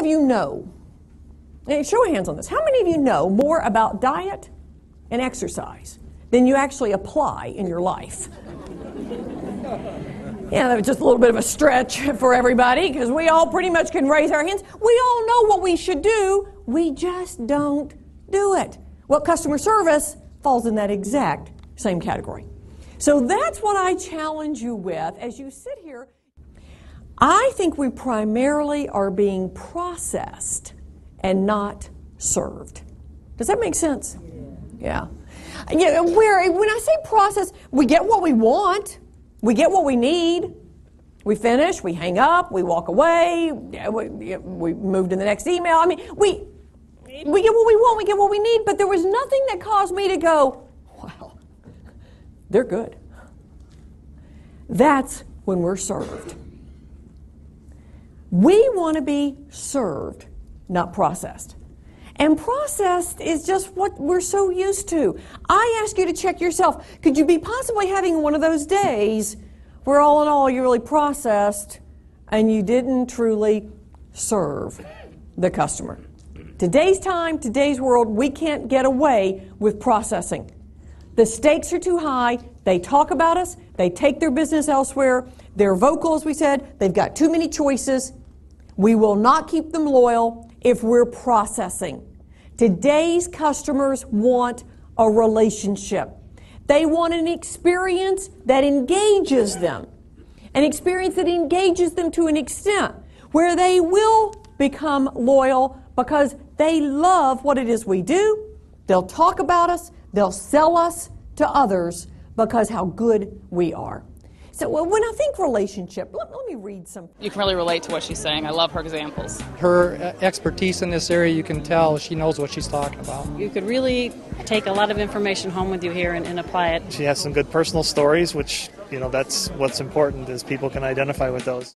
of you know, and show of hands on this, how many of you know more about diet and exercise than you actually apply in your life? Yeah, that was just a little bit of a stretch for everybody, because we all pretty much can raise our hands. We all know what we should do, we just don't do it. Well, customer service falls in that exact same category. So that's what I challenge you with as you sit here. I think we primarily are being processed and not served. Does that make sense? Yeah. Yeah, when I say process, we get what we want. We get what we need. We finish, we hang up, we walk away, we move to the next email. I mean, we get what we want, we get what we need, but there was nothing that caused me to go, wow, they're good. That's when we're served. We want to be served, not processed. And processed is just what we're so used to. I ask you to check yourself. Could you be possibly having one of those days where all in all you really processed and you didn't truly serve the customer? Today's time, today's world, we can't get away with processing. The stakes are too high. They talk about us. They take their business elsewhere. They're vocal, as we said. They've got too many choices. We will not keep them loyal if we're processing. Today's customers want a relationship. They want an experience that engages them. An experience that engages them to an extent where they will become loyal because they love what it is we do. They'll talk about us. They'll sell us to others because how good we are. So when I think relationship, let me read some. You can really relate to what she's saying. I love her examples. Her expertise in this area, you can tell she knows what she's talking about. You could really take a lot of information home with you here and apply it. She has some good personal stories, which, that's what's important, is people can identify with those.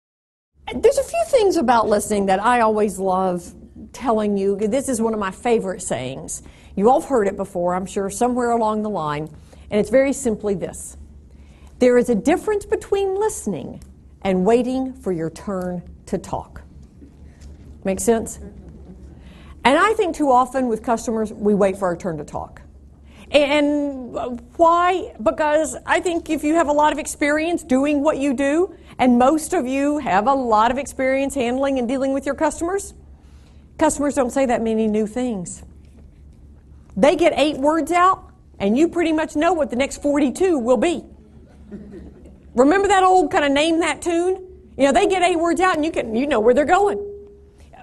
There's a few things about listening that I always love telling you. This is one of my favorite sayings. You all have heard it before, I'm sure, somewhere along the line, and it's very simply this. There is a difference between listening and waiting for your turn to talk. Make sense? And I think too often with customers, we wait for our turn to talk. And why? Because I think if you have a lot of experience doing what you do, and most of you have a lot of experience handling and dealing with your customers, customers don't say that many new things. They get 8 words out, and you pretty much know what the next 42 will be. Remember that old kind of name that tune? They get 8 words out and you know where they're going.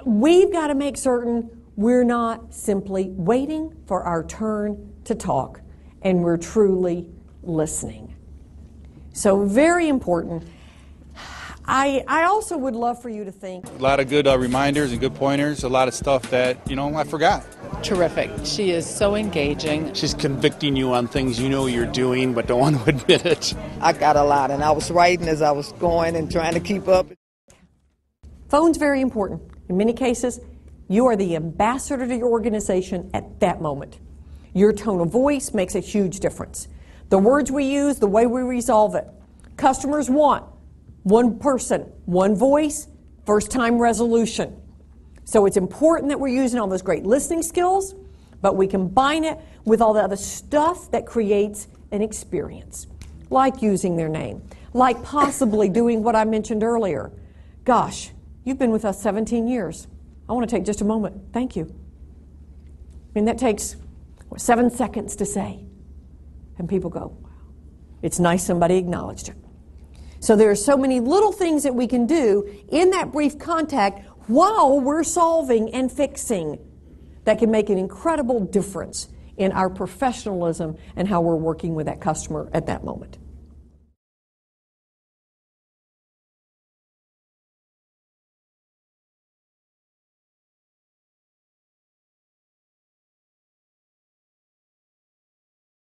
We've got to make certain we're not simply waiting for our turn to talk and we're truly listening. So very important. I also would love for you to think. A lot of good reminders and good pointers, a lot of stuff that, I forgot. Terrific. She is so engaging. She's convicting you on things you know you're doing but don't want to admit it. I got a lot, and I was writing as I was going and trying to keep up. Phone's very important. In many cases, you are the ambassador to your organization at that moment. Your tone of voice makes a huge difference. The words we use, the way we resolve it. Customers want one person, one voice, first-time resolution. So it's important that we're using all those great listening skills, but we combine it with all the other stuff that creates an experience, like using their name, like possibly doing what I mentioned earlier. Gosh, you've been with us 17 years. I want to take just a moment. Thank you. That takes 7 seconds to say. And people go, wow, it's nice somebody acknowledged it. So there are so many little things that we can do in that brief contact while we're solving and fixing that can make an incredible difference in our professionalism and how we're working with that customer at that moment.